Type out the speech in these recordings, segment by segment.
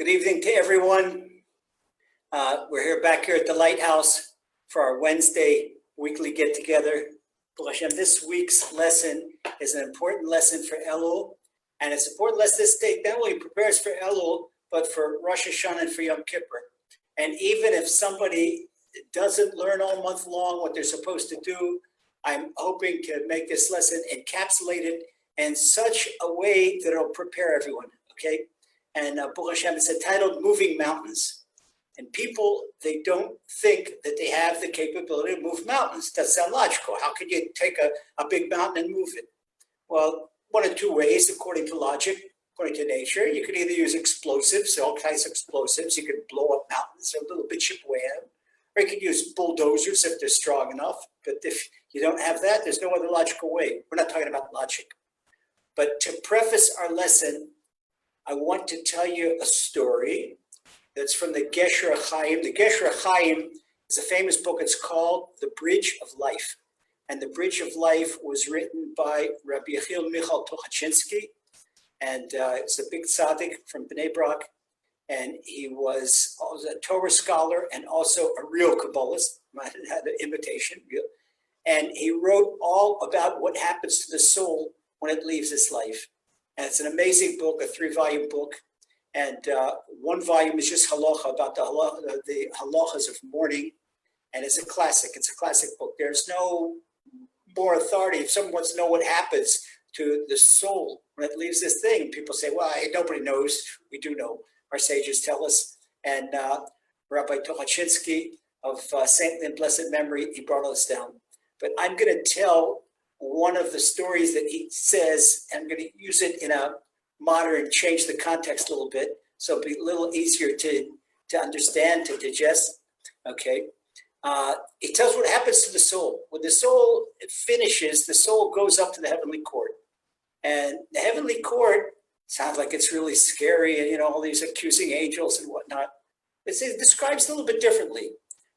Good evening to everyone. We're back here at the Lighthouse for our Wednesday weekly get-together. This week's lesson is an important lesson for Elul, and it's an important lesson this day not only prepares for Elul, but for Rosh Hashanah and for Yom Kippur. And even if somebody doesn't learn all month long what they're supposed to do, I'm hoping to make this lesson encapsulated in such a way that it'll prepare everyone, okay? And it's entitled Moving Mountains. And people, they don't think that they have the capability to move mountains. That sounds logical. How could you take a big mountain and move it? Well, one of two ways, according to logic, according to nature. You could either use explosives, all kinds of explosives. You could blow up mountains, a little bit chip away at them. Or you could use bulldozers if they're strong enough. But if you don't have that, there's no other logical way. We're not talking about logic. But to preface our lesson, I want to tell you a story that's from the Gesher Chaim. The Gesher Chaim is a famous book. It's called The Bridge of Life. And The Bridge of Life was written by Rabbi Yechiel Michal Tuchachinsky. And it's a big tzaddik from Bnei Brak. And he was a Torah scholar and also a real Kabbalist. I had an imitation. And he wrote all about what happens to the soul when it leaves this life. And it's an amazing book, a 3-volume book. And one volume is just halacha, about the halachas of mourning. And it's a classic. It's a classic book. There's no more authority. If someone wants to know what happens to the soul when it leaves this thing, people say, well, nobody knows. We do know. Our sages tell us. And Rabbi Tuchachinsky of saintly and blessed memory, he brought us down. But I'm going to tell one of the stories that he says, and I'm going to use it in a modern, change the context a little bit, so it'll be a little easier to understand, to digest, okay? It tells what happens to the soul. When the soul finishes, the soul goes up to the heavenly court. And the heavenly court sounds like it's really scary, and all these accusing angels and whatnot. It describes it a little bit differently.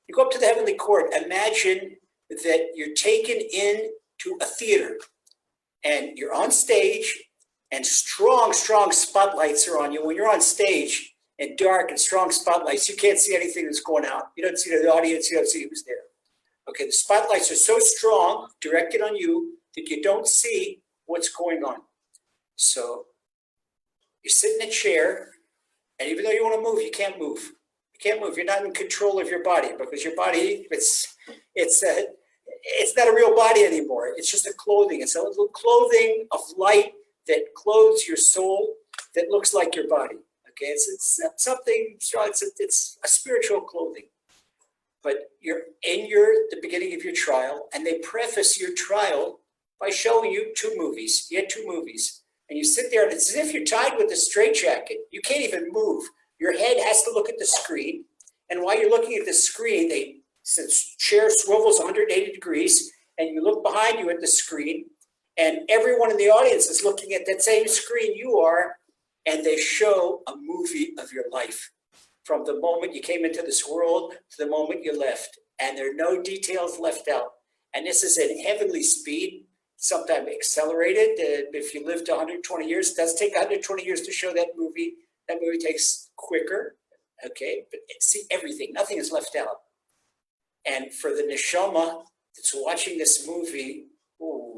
You go up to the heavenly court, imagine that you're taken in to a theater and you're on stage and strong spotlights are on you. When you're on stage and dark and strong spotlights, you can't see anything that's going out. You don't see the audience, you don't see who's there. Okay, the spotlights are so strong, directed on you, that you don't see what's going on. So you sit in a chair, and even though you want to move, you can't move. You can't move. You're not in control of your body, because your body, it's not a real body anymore. It's just a clothing. It's a little clothing of light that clothes your soul that looks like your body. Okay, it's something strong. It's a spiritual clothing. But you're in the beginning of your trial, and they preface your trial by showing you 2 movies. You had 2 movies, and you sit there, and it's as if you're tied with a straitjacket. You can't even move. Your head has to look at the screen, and while you're looking at the screen, the chair swivels 180 degrees, and you look behind you at the screen, and everyone in the audience is looking at that same screen you are, and they show a movie of your life from the moment you came into this world to the moment you left, and there are no details left out. And this is at heavenly speed, sometimes accelerated. If you lived 120 years, it does take 120 years to show that movie. That movie takes quicker, okay? But see everything, nothing is left out. And for the neshama that's watching this movie, whoa.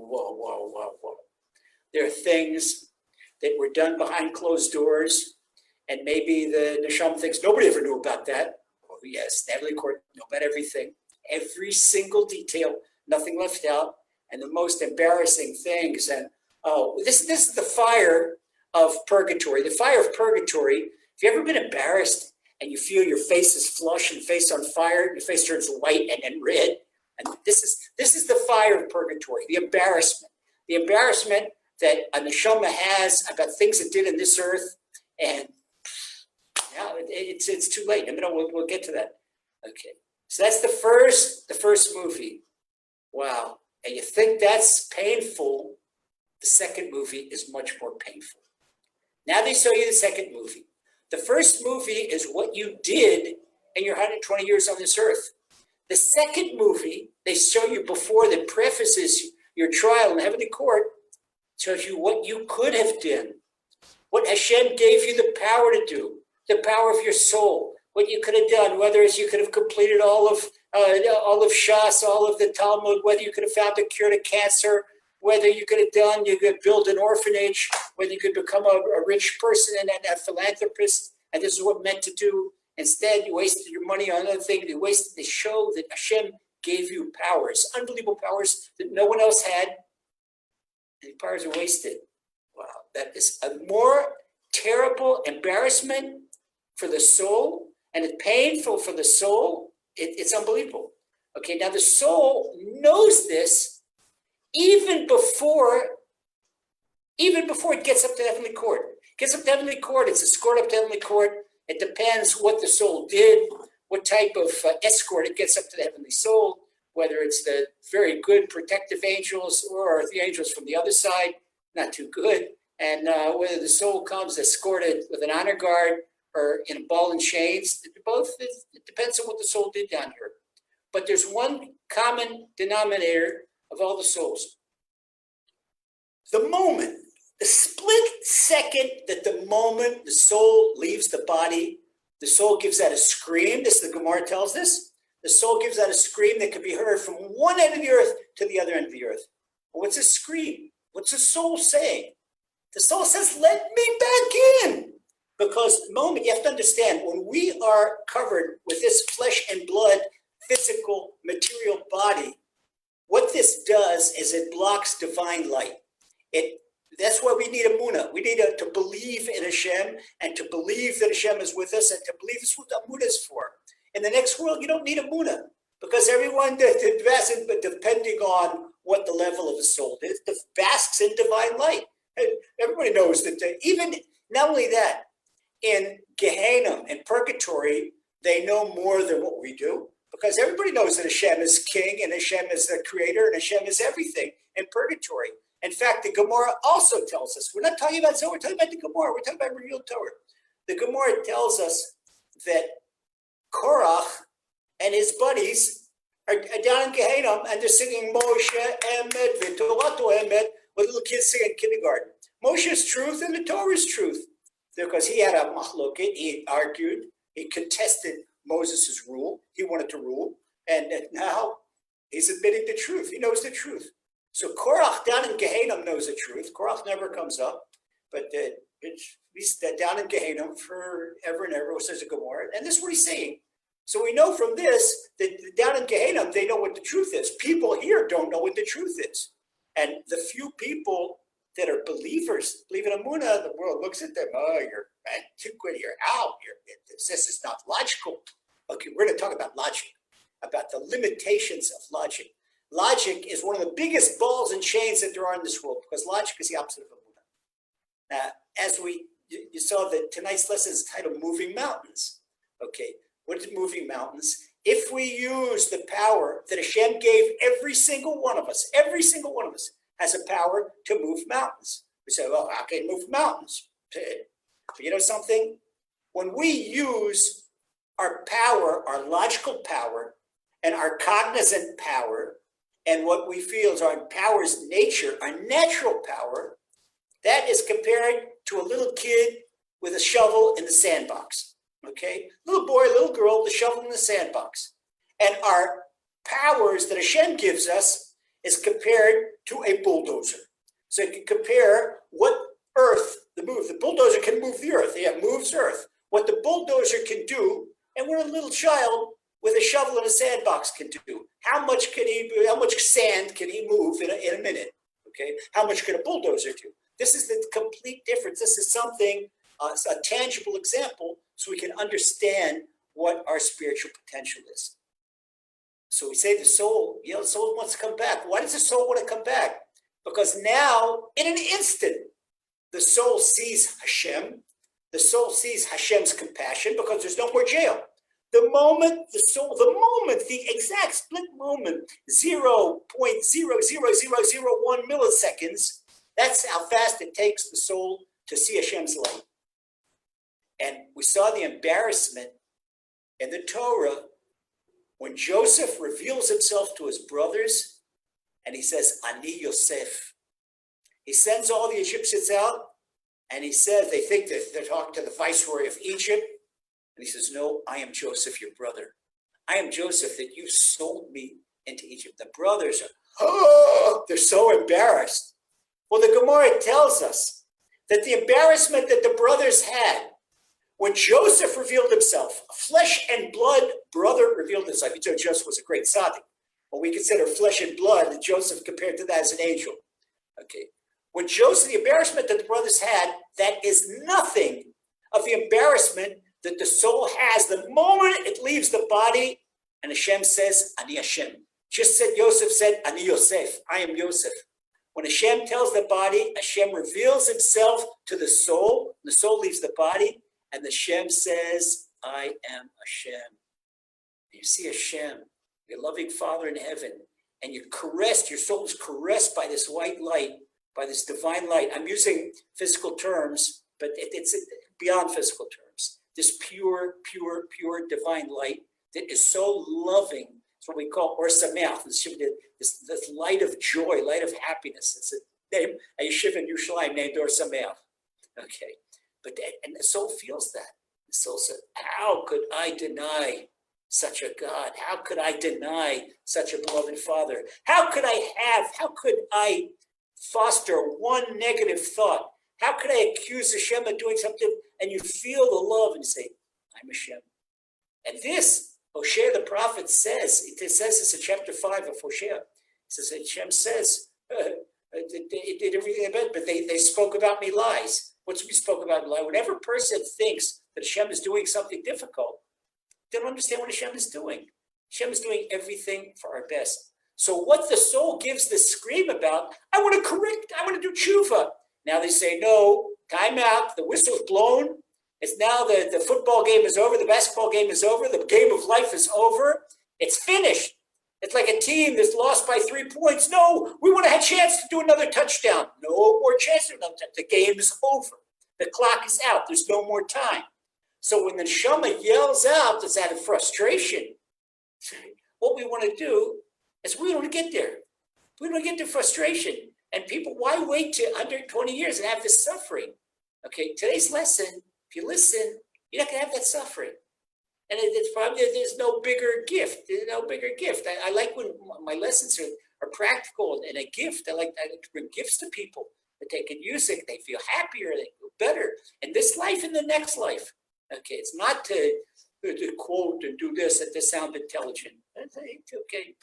There are things that were done behind closed doors, and maybe the neshama thinks nobody ever knew about that. Oh yes, the heavenly court knew about everything, every single detail, nothing left out, and the most embarrassing things. And this is the fire of purgatory. The fire of purgatory. Have you ever been embarrassed and you feel your face is flush and face on fire, your face turns white and then red? And this is the fire of purgatory, the embarrassment that a neshama has about things it did in this earth, and yeah, it's too late. We'll get to that. Okay, so that's the first movie. Wow, and you think that's painful? The second movie is much more painful. Now they show you the second movie. The first movie is what you did in your 120 years on this earth. The second movie they show you before that prefaces your trial in the heavenly court tells you what you could have done, what Hashem gave you the power to do, the power of your soul, what you could have done, whether it's you could have completed all of Shas, all of the Talmud, whether you could have found a cure to cancer, whether you could have done, you could build an orphanage, whether you could become a rich person and a philanthropist, and this is what meant to do. Instead, you wasted your money on another thing. You wasted the show that Hashem gave you powers, unbelievable powers that no one else had, and the powers are wasted. Wow, that is a more terrible embarrassment for the soul, and it's painful for the soul. It's unbelievable. Okay, now the soul knows this even before it gets up to heavenly court. It gets up to heavenly court, it's escorted up to heavenly court. It depends what the soul did, what type of escort it gets up to the heavenly soul, whether it's the very good protective angels or the angels from the other side, not too good, and whether the soul comes escorted with an honor guard or in a ball and chains. It depends on what the soul did down here. But there's one common denominator of all the souls. The moment, the split second that the moment the soul leaves the body, the soul gives out a scream. This, the Gemara tells this. The soul gives out a scream that can be heard from one end of the earth to the other end of the earth. Well, what's a scream? What's the soul saying? The soul says, let me back in. Because the moment, you have to understand, when we are covered with this flesh and blood, physical, material body, what this does is it blocks divine light. That's why we need emuna. We need to believe in Hashem and to believe that Hashem is with us and to believe this is what emuna is for. In the next world, you don't need emuna because everyone, depending on what the level of the soul is, basks in divine light. And everybody knows that even, not only that, in Gehenna, in purgatory, they know more than what we do because everybody knows that Hashem is king and Hashem is the creator and Hashem is everything in purgatory. In fact, the Gemara also tells us, we're not talking about Zohar, we're talking about the Gemara, we're talking about revealed Torah. The Gemara tells us that Korach and his buddies are down in Gehenna and they're singing Moshe Emet V'Torato Emet, with little kids singing in kindergarten. Moshe is truth and the Torah is truth. Because he had a machloket, he argued, he contested Moses' rule, he wanted to rule, and now he's admitting the truth, he knows the truth. So Korach down in Gehenna knows the truth. Korach never comes up, but he's down in Gehenna forever and ever, says the Gemara, and this is what he's saying. So we know from this that down in Gehenna, they know what the truth is. People here don't know what the truth is. And the few people that are believers, believe in emuna, the world looks at them, oh, you're too good, you're out, this is not logical. Okay, we're going to talk about logic, about the limitations of logic. Logic is one of the biggest balls and chains that there are in this world because logic is the opposite of emuna. Now, as you saw that tonight's lesson is titled Moving Mountains. Okay, what is moving mountains? If we use the power that Hashem gave every single one of us has a power to move mountains. We say, well, how can you move mountains? But you know something? When we use our power, our logical power, and our cognizant power, and what we feel is our power's nature, our natural power, that is compared to a little kid with a shovel in the sandbox. Okay? Little boy, little girl, the shovel in the sandbox. And our powers that Hashem gives us is compared to a bulldozer. So you can compare what earth, the bulldozer can move the earth. Yeah, it moves earth. What the bulldozer can do, and what a little child with a shovel in a sandbox can do. How much sand can he move in a minute? Okay, how much can a bulldozer do? This is the complete difference. This is something, a tangible example, so we can understand what our spiritual potential is. So we say the soul wants to come back. Why does the soul want to come back? Because now, in an instant, the soul sees Hashem. The soul sees Hashem's compassion because there's no more jail. The exact split moment, 0.00001 milliseconds, that's how fast it takes the soul to see Hashem's light. And we saw the embarrassment in the Torah when Joseph reveals himself to his brothers and he says, Ani Yosef. He sends all the Egyptians out and he says, they think that they're talking to the viceroy of Egypt. And he says, no, I am Joseph, your brother. I am Joseph that you sold me into Egypt. The brothers are, oh, they're so embarrassed. Well, the Gemara tells us that the embarrassment that the brothers had when Joseph revealed himself, a flesh and blood brother revealed himself. You know, Joseph was a great tzaddik. When we consider flesh and blood, and Joseph compared to that as an angel. Okay. When Joseph, the embarrassment that the brothers had, that is nothing of the embarrassment that the soul has the moment it leaves the body, and Hashem says, Ani Hashem. Just said Yosef said, Ani Yosef, I am Yosef. When Hashem tells the body, Hashem reveals himself to the soul leaves the body, and the Hashem says, I am Hashem. You see Hashem, your loving Father in heaven, and you're caressed, your soul is caressed by this white light, by this divine light. I'm using physical terms, but it's beyond physical terms. This pure divine light that is so loving. It's what we call Or Sameach, this light of joy, light of happiness. It's a name, a yeshiva in Yerushalayim named Or Sameach. Okay, and the soul feels that. The soul says, how could I deny such a God? How could I deny such a beloved Father? How could I foster one negative thought? How could I accuse Hashem of doing something? And you feel the love and say, I'm Hashem. And this, Hosea the prophet says, it says this in chapter 5 of Hosea. It says, Hashem says, it did everything about it, but they spoke about me lies. What's we spoke about lie? Whenever a person thinks that Hashem is doing something difficult, they don't understand what Hashem is doing. Hashem is doing everything for our best. So what the soul gives the scream about, I want to correct, I want to do tshuva. Now they say, no, time out, the whistle's blown. It's now the football game is over, the basketball game is over, the game of life is over. It's finished. It's like a team that's lost by 3 points. No, we want to have a chance to do another touchdown. No more chance to do another touchdown. The game is over. The clock is out. There's no more time. So when the neshama yells out, it's out of frustration. What we want to do is we don't want to get there. We don't want to get to frustration. And people, why wait to 120 years and have this suffering? Okay, today's lesson, if you listen, you're not going to have that suffering. And it's probably, there's no bigger gift. There's no bigger gift. I like when my lessons are practical and a gift. I like to bring gifts to people that they can use it. They feel happier. They feel better in this life and the next life. Okay, it's not to quote and do this and to sound intelligent. Okay,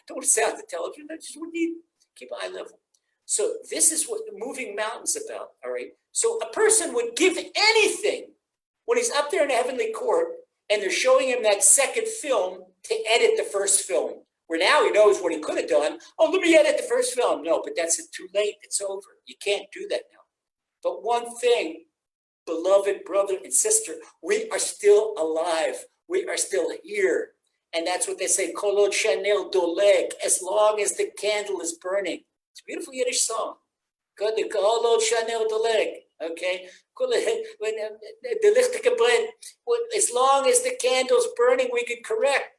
don't sound intelligent. I just need to keep a high level. So this is what the moving mountain's about. All right. So a person would give anything when he's up there in the heavenly court and they're showing him that second film to edit the first film. Where now he knows what he could have done. Oh, let me edit the first film. No, but that's too late. It's over. You can't do that now. But one thing, beloved brother and sister, we are still alive. We are still here. And that's what they say, Kolod Chanel Doleg, as long as the candle is burning. It's a beautiful Yiddish song. Kolod Chanel Doleg. Okay, as long as the candle's burning, we can correct.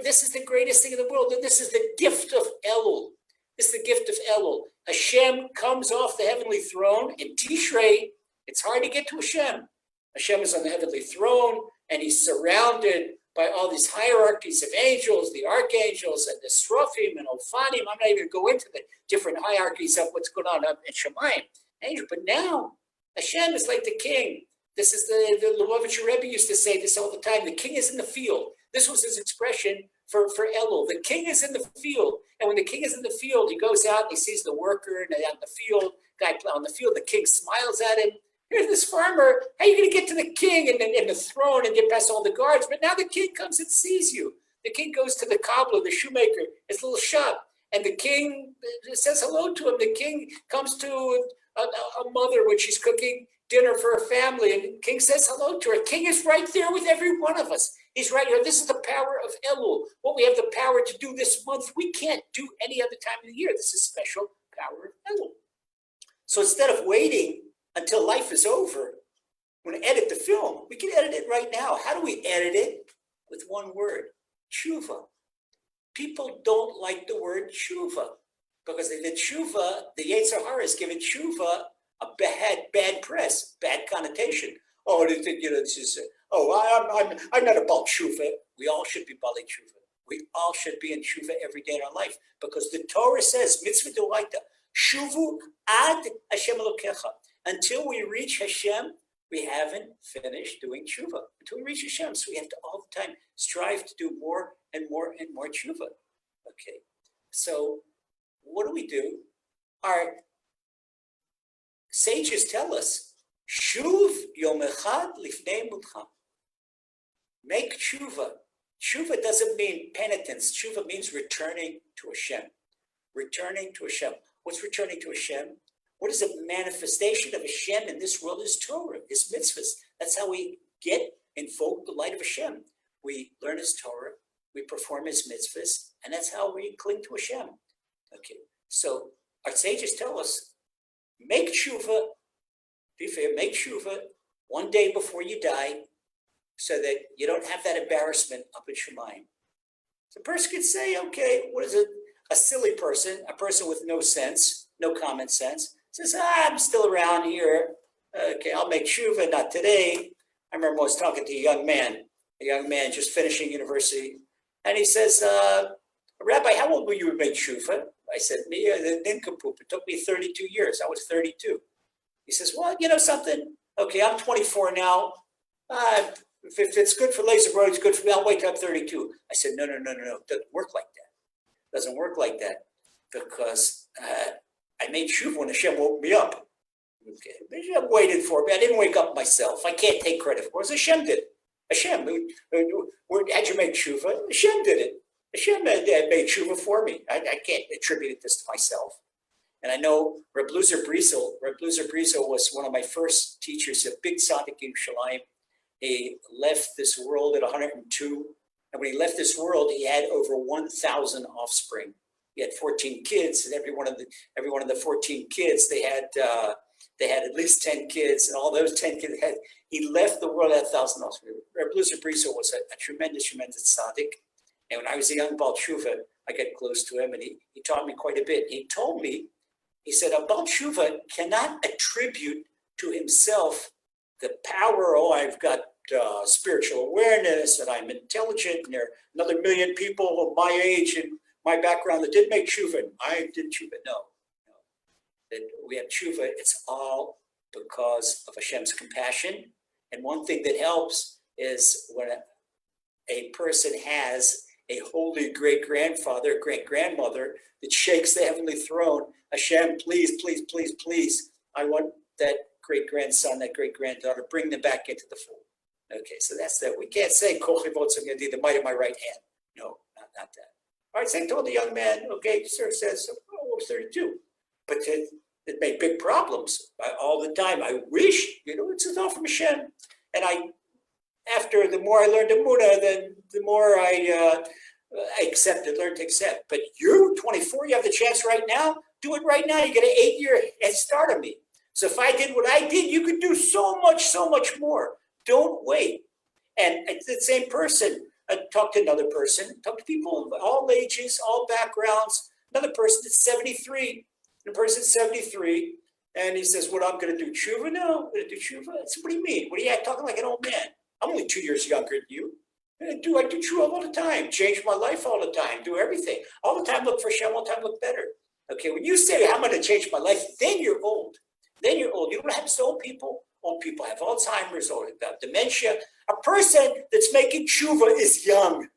This is the greatest thing in the world, and this is the gift of Elul. This is the gift of Elul. Hashem comes off the heavenly throne in Tishrei. It's hard to get to Hashem. Hashem is on the heavenly throne, and he's surrounded by all these hierarchies of angels, the archangels, and the Seraphim and Ophanim. I'm not even going to go into the different hierarchies of what's going on up in Shemayim. Angel, but now Hashem is like the king. This is the Lubavitcher Rebbe used to say this all the time. The king is in the field. This was his expression for Elul. The king is in the field. And when the king is in the field, he goes out and he sees the worker and out in the field, guy on the field, the king smiles at him. Here's this farmer. How are you going to get to the king and the throne and get past all the guards? But now the king comes and sees you. The king goes to the cobbler, the shoemaker, his little shop. And the king says hello to him. The king comes to a mother when she's cooking dinner for her family, and the king says hello to her. King is right there with every one of us. He's right here. This is the power of Elul. What we have the power to do this month, we can't do any other time of the year. This is special power of Elul. So instead of waiting until life is over, when we edit the film, we can edit it right now. How do we edit it? With one word, tshuva. People don't like the word tshuva because the tshuva, the Yetzer Hara is giving tshuva a bad press, bad connotation. oh, this is, I'm not about tshuva. We all should be bali tshuva. We all should be in tshuva every day in our life because the Torah says, mitzvah d'oraita, shuvu ad Hashem Elokecha. Until we reach Hashem, we haven't finished doing tshuva. Until we reach Hashem, so we have to all the time strive to do more and more and more tshuva. Okay, so what do? Our sages tell us, shuv yom echad lifnei mutcha. Make tshuva. Tshuva doesn't mean penitence. Tshuva means returning to Hashem. Returning to Hashem. What's returning to Hashem? What is a manifestation of Hashem in this world? Is Torah, is mitzvahs. That's how we invoke the light of Hashem. We learn His Torah, we perform His mitzvahs, and that's how we cling to Hashem. Okay, so our sages tell us, make tshuva, be fair, make tshuva one day before you die, so that you don't have that embarrassment up at Shemayim. So a person could say, okay, what is it? A silly person, a person with no sense, no common sense, says, I'm still around here. Okay, I'll make tshuva, not today. I remember I was talking to a young man just finishing university, and he says, Rabbi, how old were you to make tshuva? I said, me, the nincompoop. It took me 32 years. I was 32. He says, well, you know something? Okay, I'm 24 now. If it's good for Laser Bro, it's good for me. I'll wait till I'm 32. I said, no. It doesn't work like that. It doesn't work like that because I made tshuva when Hashem woke me up. Okay, Hashem waited for me. I didn't wake up myself. I can't take credit for it. Hashem did it. Hashem, how'd you make tshuva? Hashem did it. Hashem made tshuva for me. I can't attribute this to myself. And I know Reb Luzer Briesel was one of my first teachers, a big tzaddik in Yerushalayim. He left this world at 102. And when he left this world, he had over 1,000 offspring. He had 14 kids, and every one of the 14 kids, they had at least 10 kids, and all those 10 kids he left the world at 1,000 offspring. Reb Luzer Briesel was a tremendous tzaddik. And when I was a young Baal Tshuva, I got close to him, and he taught me quite a bit. He told me, he said, a Baal Tshuva cannot attribute to himself the power, I've got spiritual awareness, and I'm intelligent, and there are another million people of my age and my background that did make tshuva. I did tshuva. No. That we have tshuva, it's all because of Hashem's compassion. And one thing that helps is when a person has a holy great-grandfather, great-grandmother that shakes the heavenly throne, Hashem, please, please, please, please, I want that great-grandson, that great-granddaughter, bring them back into the fold. Okay, so that's that. We can't say, the might of my right hand. No, not that. All right, so I told the young man, okay, sir says, I was 32. But it made big problems all the time. I wish, it's all from Hashem. And after the more I learned emuna, then the more I learned to accept. But you're 24, you have the chance right now. Do it right now. You get an 8-year head start on me. So if I did what I did, you could do so much more. Don't wait. And the same person, talk to another person, talk to people of all ages, all backgrounds. Another person that's 73. The person's 73, and he says, what, I'm going to do tshuva now? I'm going to do tshuva? So what do you mean? What are you talking like an old man? I'm only 2 years younger than you. I do tshuva all the time, change my life all the time, do everything. All the time look for Hashem, all the time look better. Okay, when you say, I'm going to change my life, then you're old. You know what happens to old people? Old people have Alzheimer's or dementia. A person that's making tshuva is young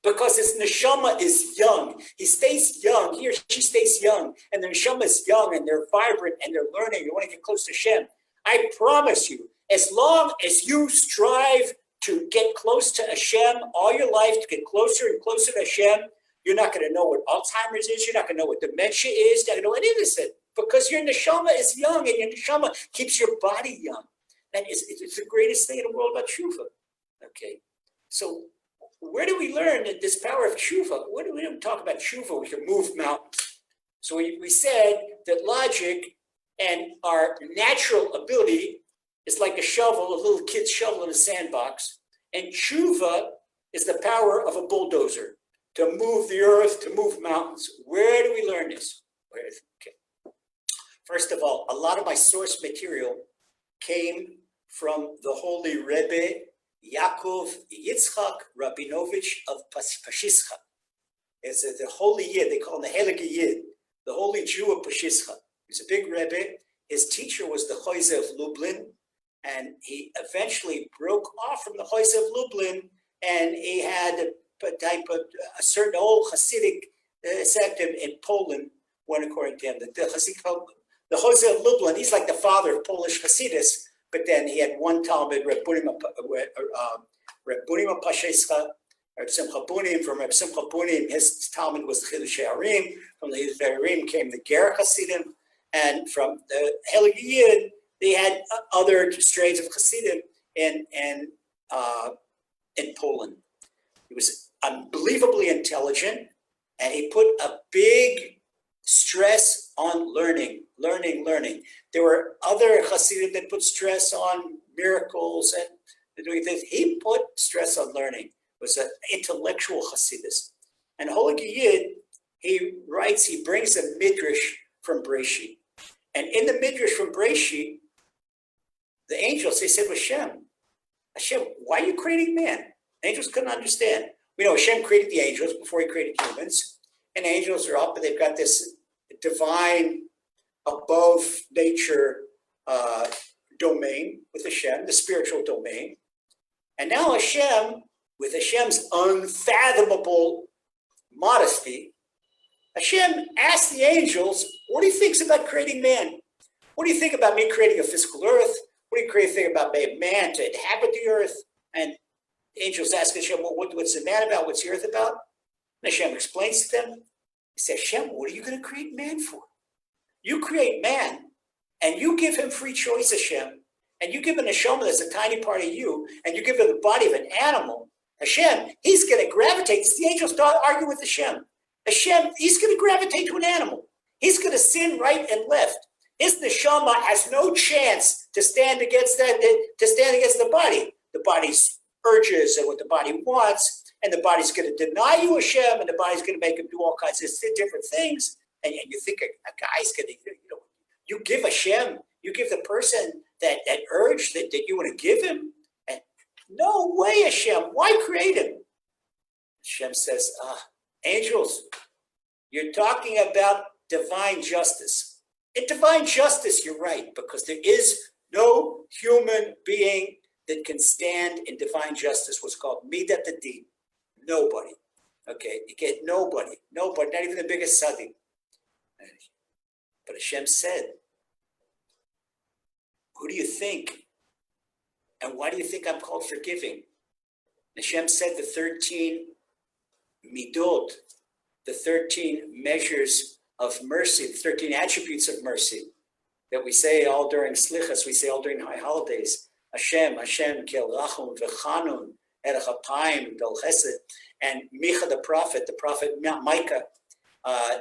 because his neshama is young. He stays young. He or she stays young. And the neshama is young and they're vibrant and they're learning. You want to get close to Hashem. I promise you, as long as you strive to get close to Hashem all your life, to get closer and closer to Hashem, you're not going to know what Alzheimer's is. You're not going to know what dementia is. You're not going to know any of this. Because your neshama is young and your neshama keeps your body young. And it's the greatest thing in the world about tshuva. Okay, so where do we learn this power of tshuva? We don't talk about tshuva, we can move mountains. So we said that logic and our natural ability is like a shovel, a little kid's shovel in a sandbox. And tshuva is the power of a bulldozer to move the earth, to move mountains. Where do we learn this? Okay. First of all, a lot of my source material came from the holy Rebbe Yaakov Yitzchak Rabinovich of Pashischa. It's the holy Yid, they call him the Heilige Yid, the holy Jew of Pashischa. He's a big Rebbe. His teacher was the Choise of Lublin, and he eventually broke off from the Choise of Lublin, and he had a certain old Hasidic sect in Poland, one according to him. The Choise of Lublin, he's like the father of Polish Hasidus, but then he had one Talmud, Reb Bunima Pashischa, Reb Simcha Bunim. From Reb Simcha Bunim, his Talmud was the Chidushei Harim. From the Chidushei Harim came the Ger Hasidim. And from the Heilige Yid, they had other strains of Hasidim in Poland. He was unbelievably intelligent, and he put a big stress on learning. There were other Hasidim that put stress on miracles and doing things. He put stress on learning. It was an intellectual Hasidus. And Heilige Yid, he writes, he brings a midrash from Breshit. And in the midrash from Breshit, the angels, they said, Hashem, why are you creating man? The angels couldn't understand. We know Hashem created the angels before he created humans. And angels are up, and they've got this divine, above nature domain with Hashem, the spiritual domain. And now Hashem, with Hashem's unfathomable modesty, Hashem asked the angels, what do you think about creating man? What do you think about me creating a physical earth? What do you think about man to inhabit the earth? And the angels ask Hashem, well, what's the man about? What's the earth about? And Hashem explains to them. He says, Hashem, what are you going to create man for? You create man, and you give him free choice, Hashem, and you give him a neshama that's a tiny part of you, and you give him the body of an animal. Hashem, he's going to gravitate. The angels start arguing with Hashem. Hashem, he's going to gravitate to an animal. He's going to sin right and left. His neshama has no chance to stand against the body. The body's urges and what the body wants, and the body's going to deny you Hashem, and the body's going to make him do all kinds of different things. And you think a guy's going to, you give Hashem, you give the person that urge that you want to give him. And no way, Hashem, why create him? Hashem says, angels, you're talking about divine justice. In divine justice, you're right, because there is no human being that can stand in divine justice, what's called midat hadin. Nobody. Okay, you get nobody, not even the biggest tzaddik. But Hashem said, who do you think? And why do you think I'm called forgiving? Hashem said the 13 midot, the 13 measures of mercy, the 13 attributes of mercy that we say all during slichas, we say all during high holidays. Hashem, kel rachum v'chanun, erech hapayim, del chesed. And Micha, the prophet Micah,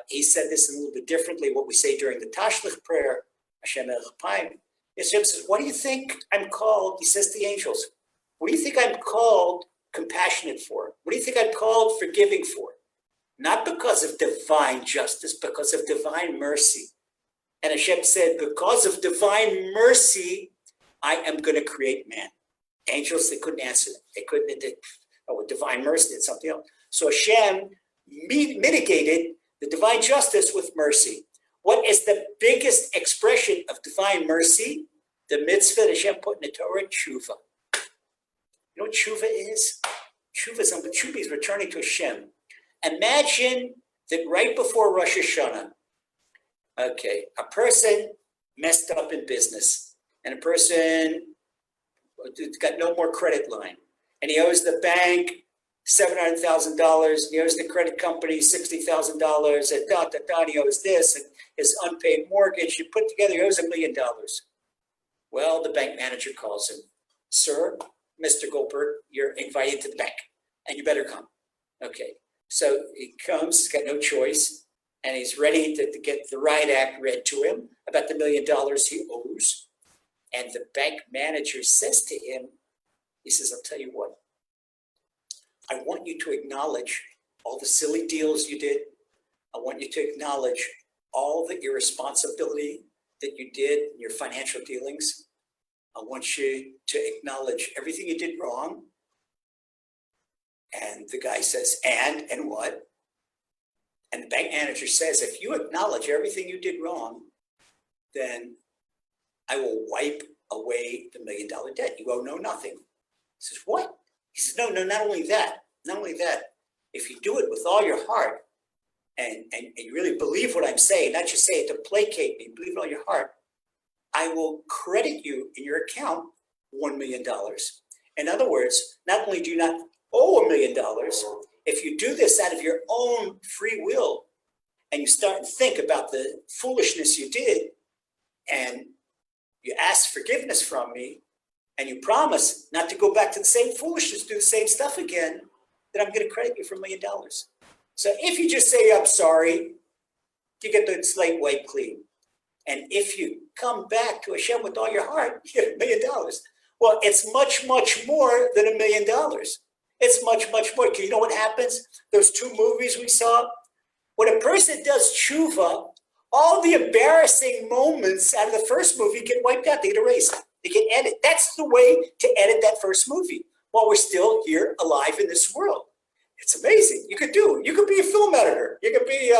he said this a little bit differently, what we say during the Tashlich prayer, Hashem erech hapayim. Hashem says, what do you think I'm called? He says to the angels, what do you think I'm called compassionate for? What do you think I'm called forgiving for? Not because of divine justice, because of divine mercy. And Hashem said, because of divine mercy, I am going to create man. Angels, they couldn't answer that. They couldn't, with divine mercy, it's something else. So Hashem mitigated the divine justice with mercy. What is the biggest expression of divine mercy? The mitzvah that Hashem put in the Torah, Teshuva. You know what Teshuva is? Teshuva is returning to Hashem. Imagine that right before Rosh Hashanah, okay, a person messed up in business, and a person got no more credit line, and he owes the bank $700,000, and he owes the credit company $60,000, and he owes this, and his unpaid mortgage, you put together, he owes $1 million. Well, the bank manager calls him, sir, Mr. Goldberg, you're invited to the bank, and you better come. Okay, so he comes, he's got no choice, and he's ready to get the riot act read to him about the $1 million he owes. And the bank manager says to him, he says, I'll tell you what, I want you to acknowledge all the silly deals you did. I want you to acknowledge all the irresponsibility that you did in your financial dealings. I want you to acknowledge everything you did wrong. And the guy says, and what? And the bank manager says, if you acknowledge everything you did wrong, then I will wipe away the $1 million debt. You owe nothing. He says, what? He says, no, not only that. If you do it with all your heart and you really believe what I'm saying, not just say it to placate me, believe it with all your heart, I will credit you in your account $1 million. In other words, not only do you not owe $1 million, if you do this out of your own free will and you start to think about the foolishness you did and you ask forgiveness from me and you promise not to go back to the same foolishness, do the same stuff again, then I'm going to credit you for $1 million. So if you just say, I'm sorry, you get the slate wiped clean. And if you come back to Hashem with all your heart, you get $1 million. Well, it's much, much more than $1 million. It's much, much more. You know what happens? Those 2 movies we saw, when a person does tshuva, all the embarrassing moments out of the first movie get wiped out. They get erased. They get edited. That's the way to edit that first movie while we're still here alive in this world. It's amazing. You could be a film editor. You could be,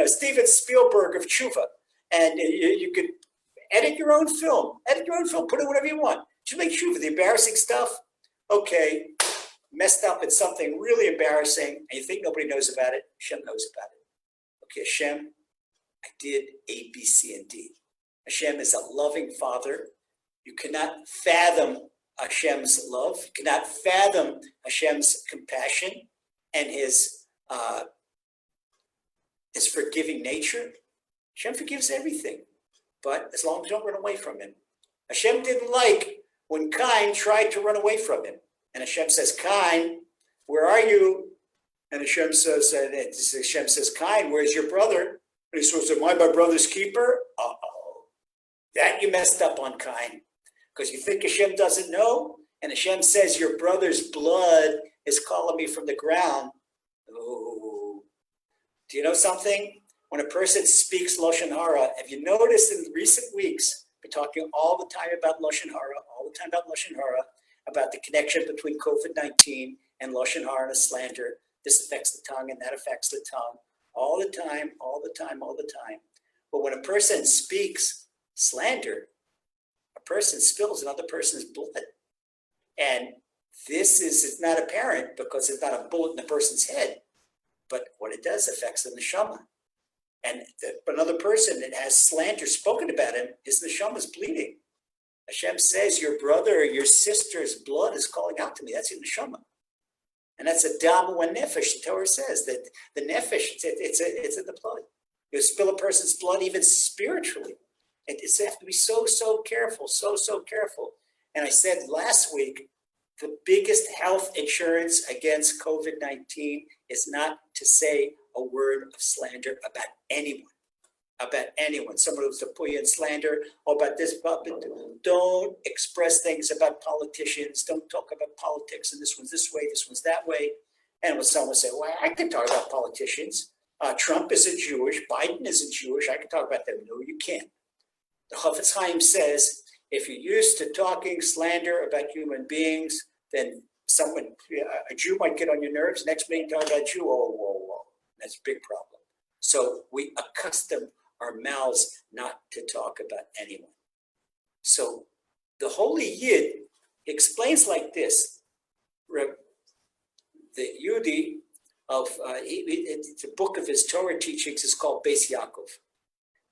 Steven Spielberg of tshuva. And you could edit your own film. Put in whatever you want. Just make tshuva. The embarrassing stuff, okay, messed up in something really embarrassing, and you think nobody knows about it. Hashem knows about it. Okay, Hashem, I did A, B, C, and D. Hashem is a loving Father. You cannot fathom Hashem's love. You cannot fathom Hashem's compassion and his forgiving nature. Hashem forgives everything, but as long as you don't run away from him. Hashem didn't like when Cain tried to run away from him. And Hashem says, Cain, where are you? And Hashem says, Cain, where's your brother? And he says, am I my brother's keeper? Uh-oh. That you messed up on, Cain. Because you think Hashem doesn't know? And Hashem says, your brother's blood is calling me from the ground. Oh. Do you know something? When a person speaks Lashon Hara, have you noticed in recent weeks, we're talking all the time about Lashon Hara, about the connection between COVID-19 and Lashon Hara and slander. This affects the tongue and that affects the tongue. All the time. But when a person speaks slander, a person spills another person's blood. And this is not apparent because it's not a bullet in the person's head. But what it does affects the neshama. And another person that has slander spoken about him, his neshama is bleeding. Hashem says, your brother or your sister's blood is calling out to me. That's your neshama. And that's a damu and nefesh. The Torah says that the nefesh, it's in the blood. You spill a person's blood even spiritually. It's have to be so careful, so careful. And I said last week, the biggest health insurance against COVID-19 is not to say a word of slander about anyone. Someone who's to put you in slander or about this, don't express things about politicians. Don't talk about politics and this one's this way, this one's that way. And when someone say, well, I can talk about politicians. Trump isn't Jewish, Biden isn't Jewish, I can talk about them. No, you can't. The Chafetz Chaim says, if you're used to talking slander about human beings, then a Jew might get on your nerves. Next minute you talk about Jew, whoa. That's a big problem. So we accustom our mouths not to talk about anyone. So the Holy Yid explains like this. The Yudi of, it's a book of his Torah teachings is called Beis Yaakov.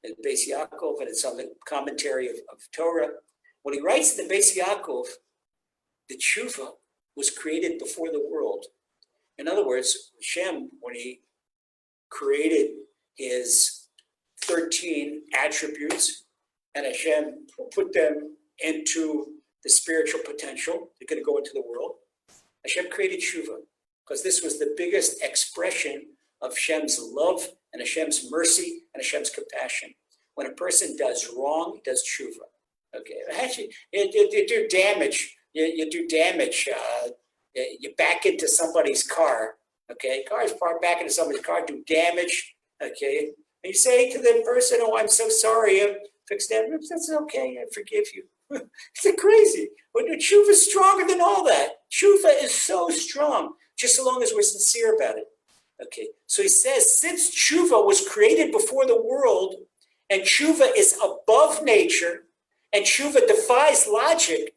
And Beis Yaakov, and it's on the commentary of Torah. When he writes in the Beis Yaakov, the tshuva was created before the world. In other words, Hashem, when he created his 13 attributes, and Hashem put them into the spiritual potential, they're going to go into the world. Hashem created tshuva because this was the biggest expression of Hashem's love and Hashem's mercy and Hashem's compassion. When a person does wrong, he does tshuva. Okay, actually, you do damage. You do damage. You back into somebody's car. Okay, cars back into somebody's car, do damage. Okay, and you say to the person, "Oh, I'm so sorry. Fix that. That's okay. I forgive you." It's crazy. But tshuva is stronger than all that. Tshuva is so strong, just so long as we're sincere about it. Okay, so he says, since tshuva was created before the world, and tshuva is above nature, and tshuva defies logic,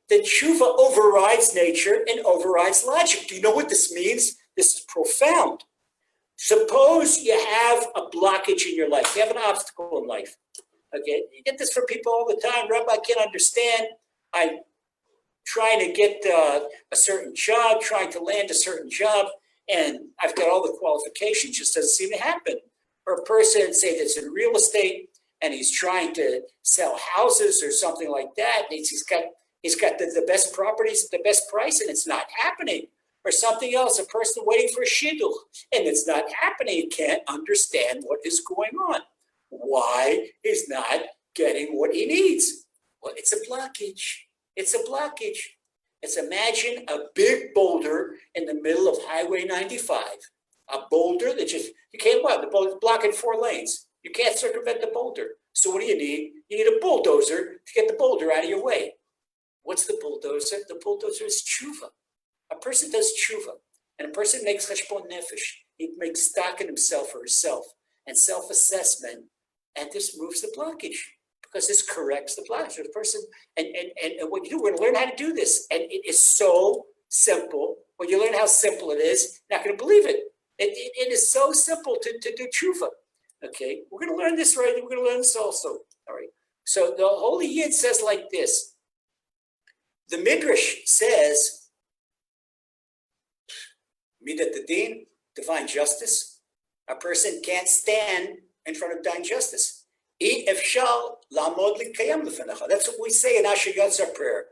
then tshuva overrides nature and overrides logic. Do you know what this means? This is profound. Suppose you have a blockage in your life. You have an obstacle in life. Okay, you get this from people all the time. Rabbi, I can't understand. I'm trying to get a certain job, trying to land a certain job, and I've got all the qualifications, just doesn't seem to happen. Or a person, say, that's in real estate, and he's trying to sell houses or something like that. And he's got the best properties at the best price, and it's not happening. Or something else, a person waiting for a shidduch, and it's not happening. He can't understand what is going on. Why he's not getting what he needs? Well, it's a blockage. It's a blockage. It's imagine a big boulder in the middle of Highway 95. A boulder that you can't, the boulder's blocking 4 lanes. You can't circumvent the boulder. So what do you need? You need a bulldozer to get the boulder out of your way. What's the bulldozer? The bulldozer is tshuva. A person does tshuva, and a person makes cheshbon nefesh. He makes stock in himself or herself and self-assessment, and this moves the blockage. Because this corrects the blockage. The person, and what you do, we're going to learn how to do this. And it is so simple. When you learn how simple it is, you're not going to believe it. It is so simple to do tshuva. Okay, we're going to learn this right. We're going to learn this also. All right. So the Holy Yid says like this. The Midrash says, Midat Din, divine justice. A person can't stand in front of divine justice. That's what we say in Asher Yotzar prayer.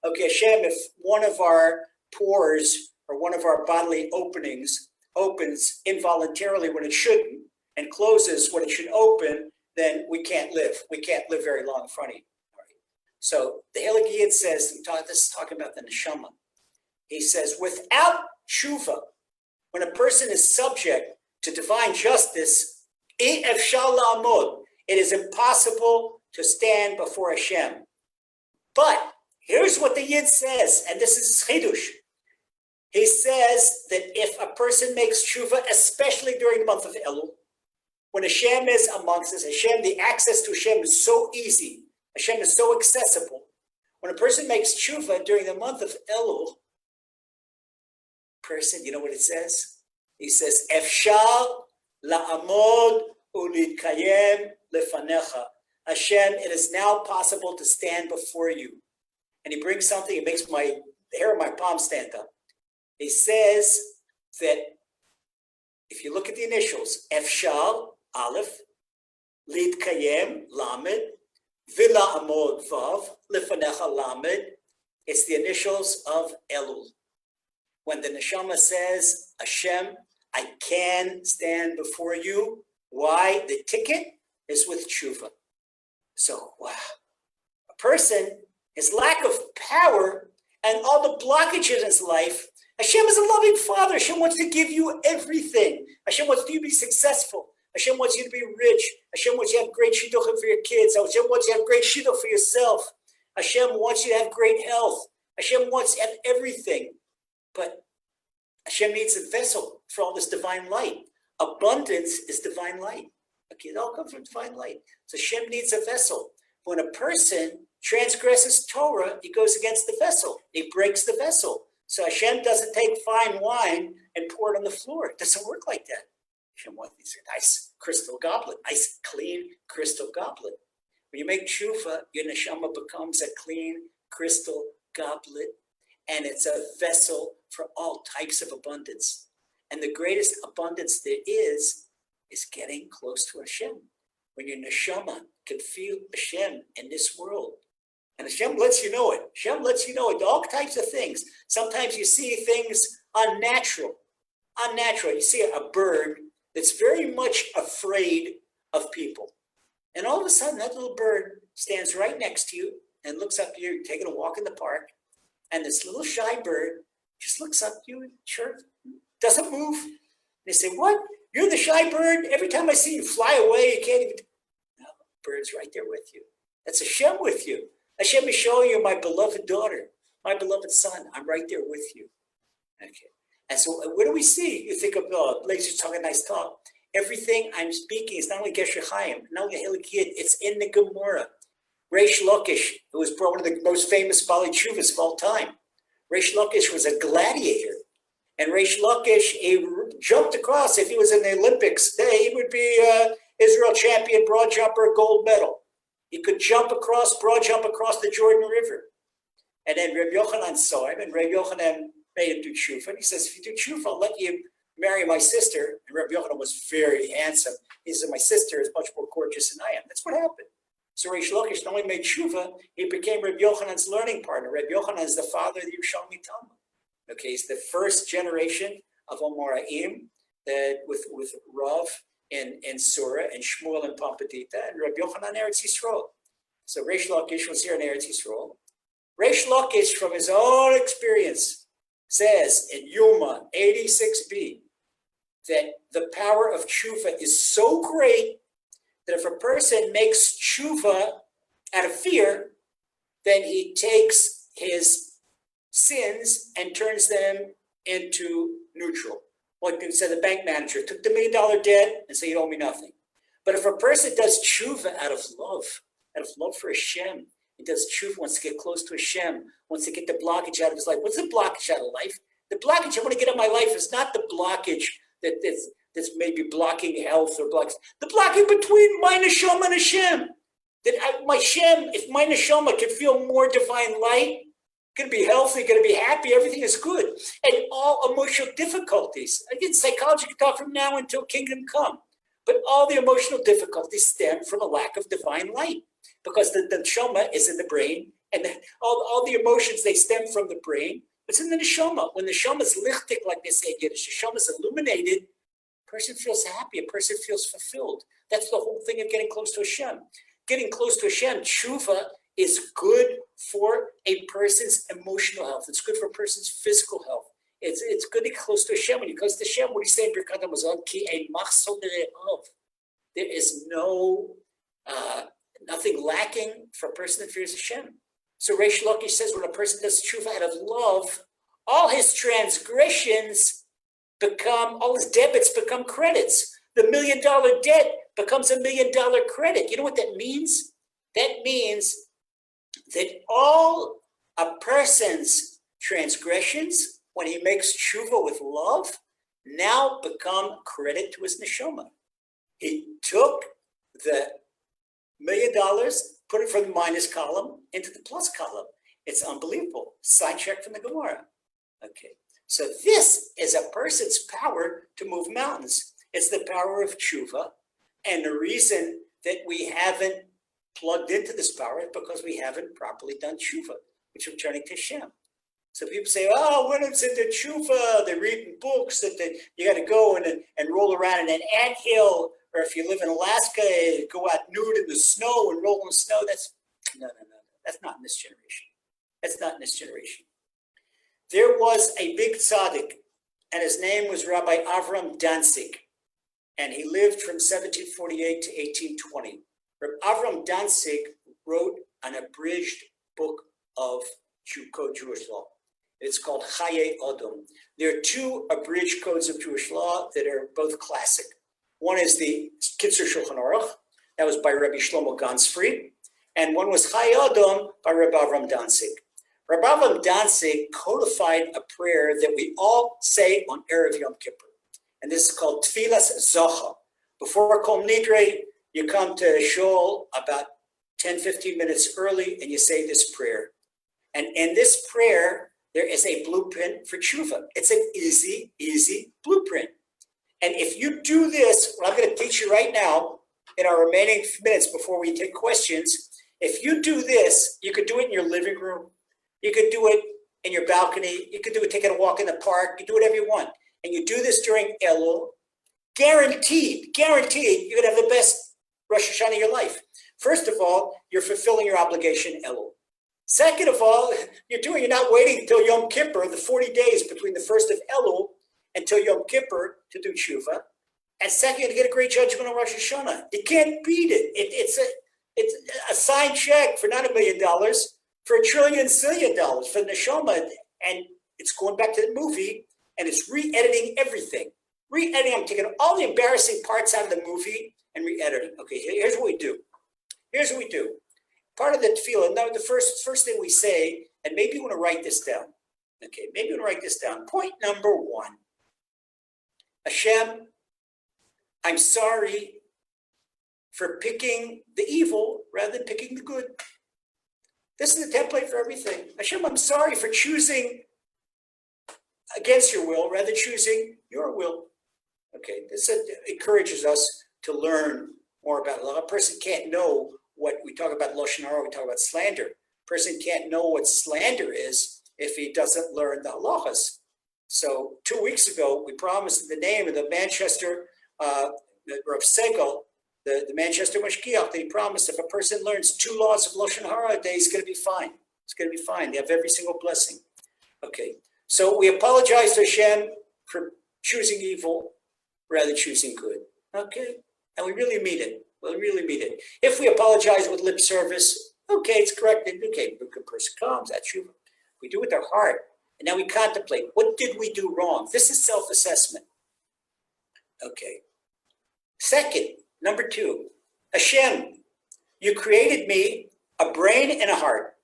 Okay, Hashem, if one of our pores or one of our bodily openings opens involuntarily when it shouldn't and closes when it should open, then we can't live. We can't live very long in front of you. All right. So the Heilige Yid says, this is talking about the neshama. He says, without tshuva, when a person is subject to divine justice, it is impossible to stand before Hashem. But here's what the Yid says, and this is chidush. He says that if a person makes tshuva, especially during the month of Elul, when Hashem is amongst us, Hashem, the access to Hashem is so easy. Hashem is so accessible. When a person makes tshuva during the month of Elul, person, you know what it says? He says, Efshar la'amod ulitkayem lefanecha. Hashem, it is now possible to stand before you. And he brings something, it makes the hair of my palm stand up. He says that if you look at the initials, Efshar, Aleph, Litkayem, Lamed, Vila Amod, Vav, Lefanecha, Lamed, it's the initials of Elul. When the neshama says, Hashem, I can stand before you. Why? The ticket is with tshuva. So, wow. A person, his lack of power and all the blockages in his life, Hashem is a loving father. Hashem wants to give you everything. Hashem wants you to be successful. Hashem wants you to be rich. Hashem wants you to have great shidduchim for your kids. Hashem wants you to have great shidduch for yourself. Hashem wants you to have great health. Hashem wants you to have everything. But Hashem needs a vessel for all this divine light. Abundance is divine light. Okay, it all comes from divine light. So Hashem needs a vessel. When a person transgresses Torah, he goes against the vessel. He breaks the vessel. So Hashem doesn't take fine wine and pour it on the floor. It doesn't work like that. Hashem wants a nice crystal goblet, nice clean crystal goblet. When you make tshuva, your neshama becomes a clean crystal goblet, and it's a vessel for all types of abundance. And the greatest abundance there is getting close to Hashem. When your neshama can feel Hashem in this world. And Hashem lets you know it. Hashem lets you know it. All types of things. Sometimes you see things unnatural. You see a bird that's very much afraid of people. And all of a sudden, that little bird stands right next to you and looks up to you. You're taking a walk in the park. And this little shy bird just looks up to you and sure, doesn't move. They say, what? You're the shy bird. Every time I see you fly away, you can't even. No, bird's right there with you. That's Hashem with you. Hashem is showing you my beloved daughter, my beloved son. I'm right there with you. Okay. And so what do we see? You think of, ladies talking a nice talk. Everything I'm speaking is not only Gesher Chaim, not only Hilikid, it's in the Gemara. Reish Lakish, who was one of the most famous Bali Teshuvas of all time. Reish Lakish was a gladiator. And Reish Lakish, he jumped across. If he was in the Olympics, he would be Israel champion, broad jumper, gold medal. He could broad jump across the Jordan River. And then Reb Yochanan saw him, and Reb Yochanan made him do tshuva. And he says, if you do tshuva, I'll let you marry my sister. And Reb Yochanan was very handsome. He said, my sister is much more gorgeous than I am. That's what happened. So Reish Lakish not only made tshuva, he became Reb Yochanan's learning partner. Reb Yochanan is the father of the Yerushalmi Talmud. Okay, he's the first generation of Amoraim that with Rav in Surah and Shmuel and Pampadita and Reb Yochanan Eretz Yisrael. So Reish Lakish was here in Eretz Yisrael. Reish Lakish, from his own experience, says in Yuma 86b that the power of tshuva is so great that if a person makes tshuva out of fear, then he takes his sins and turns them into neutral. Like you said, the bank manager took the $1 million debt and said, you owe me nothing. But if a person does tshuva out of love for Hashem, he does tshuva, wants to get close to Hashem, wants to get the blockage out of his life. What's the blockage out of life? The blockage I want to get out of my life is not the blockage that's maybe blocking health or blocks. The blockage between my neshama and Hashem. If my neshama can feel more divine light, going to be healthy, going to be happy, everything is good. And all emotional difficulties, again, psychology can talk from now until kingdom come, but all the emotional difficulties stem from a lack of divine light because the neshama is in the brain, and all the emotions, they stem from the brain. It's in the neshama. When the neshama is lichtik, like they say in Yiddish, the neshama is illuminated, a person feels happy, a person feels fulfilled. That's the whole thing of getting close to Hashem. Getting close to Hashem, tshuva, is good for a person's emotional health. It's good for a person's physical health. It's good to get close to Hashem. When you close to Hashem, what do you say in Birkat HaMazon? Ki ein machsor dere'av. There is nothing lacking for a person that fears Hashem. So Reish Lakish says when a person does tshuva out of love, all his transgressions all his debits become credits. The $1 million debt becomes $1 million credit. You know what that means? That means that all a person's transgressions, when he makes tshuva with love, now become credit to his neshama. He took the $1 million, put it from the minus column into the plus column. It's unbelievable. Side check from the Gemara. Okay, so this is a person's power to move mountains. It's the power of tshuva, and the reason that we haven't plugged into this power because we haven't properly done tshuva, which is turning to Hashem. So people say, oh, when it's into tshuva, they're reading books that you got to go and roll around in an anthill, or if you live in Alaska, go out nude in the snow and roll in the snow. No. That's not in this generation. That's not in this generation. There was a big tzaddik, and his name was Rabbi Avram Danzig, and he lived from 1748 to 1820. Avram Danzig wrote an abridged book of code Jewish law. It's called Chaye Odom. There are two abridged codes of Jewish law that are both classic. One is the Kitzur Shulchan Aruch, that was by Rabbi Shlomo Gansfried, and one was Chaye Odom by Rabbi Avram Danzig. Rabbi Avram Danzig codified a prayer that we all say on Erev Yom Kippur, and this is called Tfilas Zocha. Before Kol Nidre, you come to shul about 10-15 minutes early and you say this prayer. And in this prayer, there is a blueprint for tshuva. It's an easy blueprint. And if you do this, what I'm going to teach you right now in our remaining minutes before we take questions, if you do this, you could do it in your living room. You could do it in your balcony. You could do it taking a walk in the park. You do whatever you want. And you do this during Elul, guaranteed, you're going to have the best Rosh Hashanah of your life. First of all, you're fulfilling your obligation, Elul. Second of all, you're not waiting until Yom Kippur, the 40 days between the first of Elul until Yom Kippur to do tshuva. And second, to get a great judgment on Rosh Hashanah. You can't beat it. It's a signed check for not $1 million, for $1 trillion zillion for the neshama. And it's going back to the movie, and it's re-editing everything. Re-editing, I'm taking all the embarrassing parts out of the movie and re-editing. Okay, here's what we do. Here's what we do. Part of the tefillah, now the first thing we say, and maybe you want to write this down. Okay, maybe you want to write this down. Point number 1. Hashem, I'm sorry for picking the evil rather than picking the good. This is the template for everything. Hashem, I'm sorry for choosing against your will rather than choosing your will. Okay, this encourages us to learn more about it. A person can't know what we talk about Lashon Hara, we talk about slander. A person can't know what slander is if he doesn't learn the halachas. So 2 weeks ago, we promised in the name of the Manchester Rav Segel, the Manchester Mashgiach, that he promised if a person learns 2 laws of Lashon Hara a day, he's going to be fine. It's going to be fine. They have every single blessing. Okay, so we apologize to Hashem for choosing evil rather than choosing good. Okay, and we really mean it. We really mean it. If we apologize with lip service, okay, it's corrected. Okay, a good person comes, that's Teshuva. We do it with our heart. And now we contemplate, what did we do wrong? This is self-assessment. Okay. Second, number 2, Hashem, you created me a brain and a heart.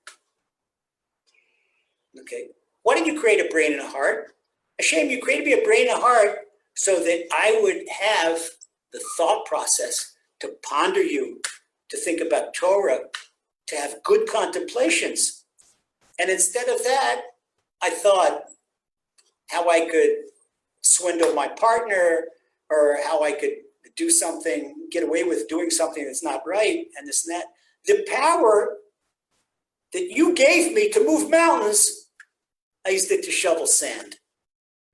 Okay. Why did you create a brain and a heart? Hashem, you created me a brain and a heart so that I would have the thought process to ponder you, to think about Torah, to have good contemplations. And instead of that, I thought how I could swindle my partner, or how I could do something, get away with doing something that's not right, and this and that. The power that you gave me to move mountains, I used it to shovel sand.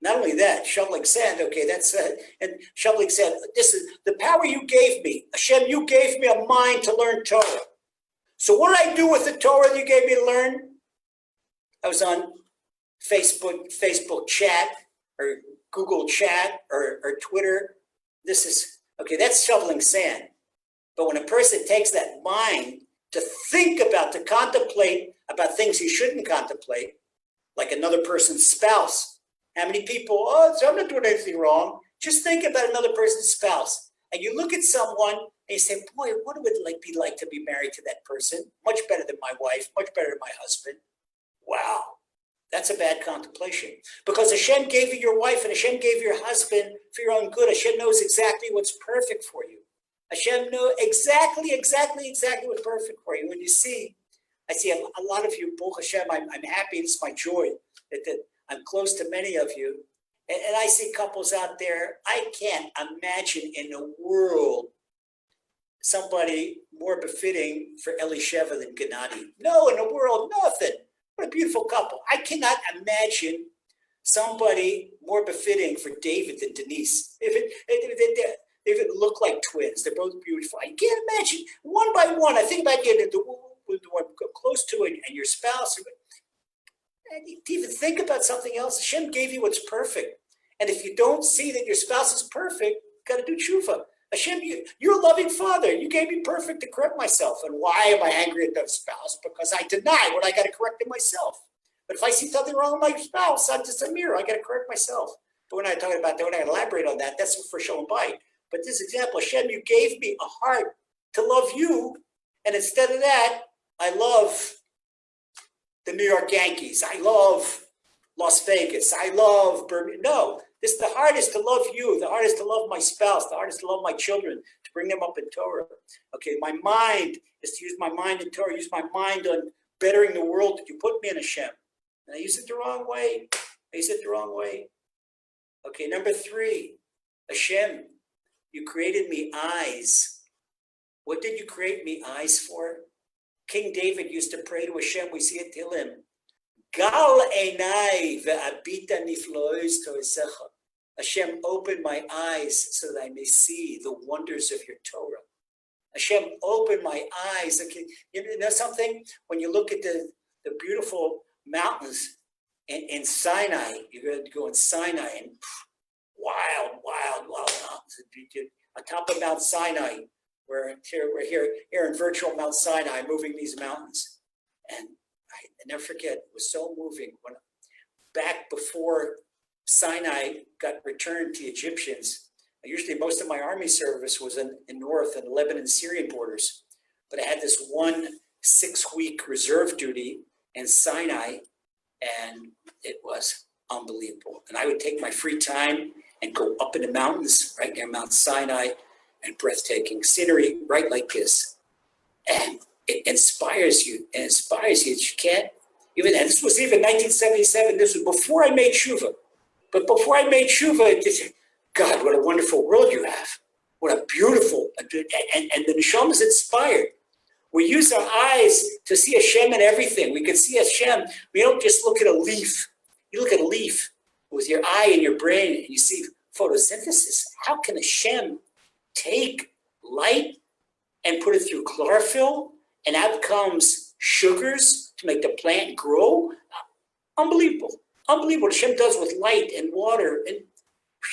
Not only that, shoveling sand, okay, that's, and shoveling sand, this is the power you gave me. Hashem, you gave me a mind to learn Torah. So what did I do with the Torah that you gave me to learn? I was on Facebook chat, or Google chat, or Twitter. This is, okay, that's shoveling sand. But when a person takes that mind to think about, to contemplate about things he shouldn't contemplate, like another person's spouse. How many people, so I'm not doing anything wrong. Just think about another person's spouse. And you look at someone and you say, boy, what would it be like to be married to that person? Much better than my wife, much better than my husband. Wow, that's a bad contemplation. Because Hashem gave you your wife and Hashem gave you your husband for your own good. Hashem knows exactly what's perfect for you. Hashem knows exactly what's perfect for you. When you see, I see a lot of you, Baruch Hashem, I'm happy, it's my joy that I'm close to many of you. And I see couples out there, I can't imagine in the world somebody more befitting for Elisheva than Gennady. No, in the world, nothing. What a beautiful couple. I cannot imagine somebody more befitting for David than Denise. They even look like twins. They're both beautiful. I can't imagine one by one. I think about you, the one close to it, and your spouse. And to even think about something else. Hashem gave you what's perfect. And if you don't see that your spouse is perfect, you've got to do tshuva. Hashem, you're a loving father. You gave me perfect to correct myself. And why am I angry at that spouse? Because I deny what I got to correct in myself. But if I see something wrong with my spouse, I'm just a mirror. I got to correct myself. But we're not talking about that. We're not going to elaborate on that. That's for show and bite. But this example, Hashem, you gave me a heart to love you. And instead of that, I love the New York Yankees. I love Las Vegas. I love Bermuda. No, the heart is to love you. The heart is to love my spouse. The heart is to love my children, to bring them up in Torah. Okay, my mind is to use my mind in Torah, use my mind on bettering the world that you put me in, Hashem. And I use it the wrong way. Okay, number 3, Hashem, you created me eyes. What did you create me eyes for? King David used to pray to Hashem. We see it Tehillim. Gal einai ve'abita niflois to'esecha. Hashem, open my eyes so that I may see the wonders of your Torah. Hashem, open my eyes. Okay, you know something? When you look at the beautiful mountains in Sinai, you're going to go in Sinai, and wild mountains. On top of Mount Sinai, we're here in virtual Mount Sinai, moving these mountains. And I never forget, it was so moving when back before Sinai got returned to the Egyptians. Usually most of my army service was in north and Lebanon Syrian borders, but I had this 1 6-week reserve duty in Sinai, and it was unbelievable. And I would take my free time and go up in the mountains right near Mount Sinai, and breathtaking scenery right like this. And it inspires you, and inspires you that you can't even, and this was even 1977, this was before I made Teshuva. But before I made Teshuva, God, what a wonderful world you have. What a beautiful, and the Neshama is inspired. We use our eyes to see Hashem in everything. We can see Hashem. We don't just look at a leaf. You look at a leaf with your eye and your brain, and you see photosynthesis. How can Hashem take light and put it through chlorophyll, and out comes sugars to make the plant grow? Unbelievable. Unbelievable what Hashem does with light and water.